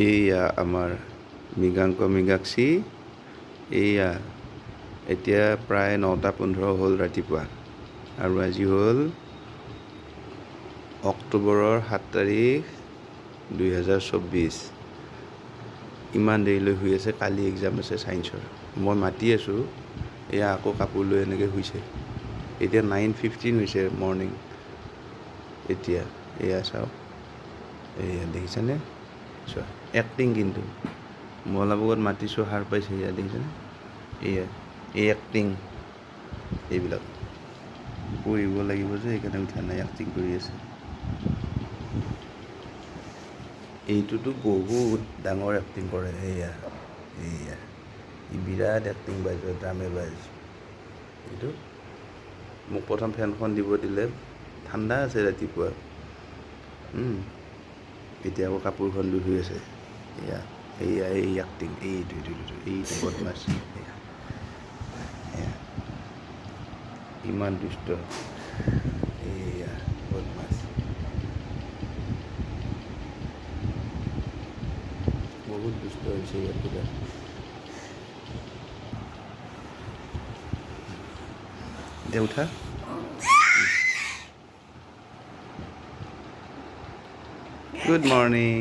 এইয়া আমাৰ মৃগাংক মৃগাক্ষী এইয়া এতিয়া প্ৰায় 9:15 হ'ল ৰাতিপুৱা আৰু আজি হ'ল অক্টোবৰৰ 7 তাৰিখ 2024। ইমান দেৰিলৈ শুই আছে, কালি এক্সাম আছে ছায়েন্সৰ। মই মাতি আছোঁ, এয়া আকৌ কাপোৰ লৈ এনেকৈ শুইছে। এতিয়া 9:15 হৈছে মৰ্ণিং। এতিয়া এয়া চাওক, এয়া দেখিছেনে? চোৱা এক্টিং, কিন্তু মই অলপ আগত মাতিছোঁ সাৰ পাইছে। এয়া দেখিছেনে? এয়া এই এক্টিং, এইবিলাক পঢ়িব লাগিব যে সেইকাৰণে উঠা নাই, এক্টিং কৰি আছে। এইটোতো বহুত ডাঙৰ এক্টিং কৰে। এয়া এয়া ই বিৰাট এক্টিং বাইজ, ড্ৰামে বাইজ। এইটো মোক প্ৰথম ফেনখন দিব দিলে, ঠাণ্ডা আছে ৰাতিপুৱা। এতিয়া আকৌ কাপোৰখন লৈ শুই আছে। এয়া এয়া এই এক্টিং, এইটো বদমাছ। এয়া ইমান দুষ্ট, এয়া বদমাছ, বহুত দুষ্ট হৈছে ইয়াত পুৰা। এতিয়া উঠা। Good morning.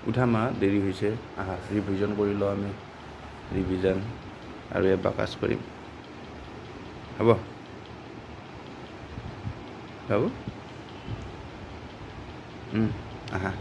উঠা মা, দেৰি হৈছে। আহা ৰিভিজন কৰি লওঁ আমি, ৰিভিজন আৰু এবাৰ কাজ কৰিম। হ'ব হ'ব, আহা।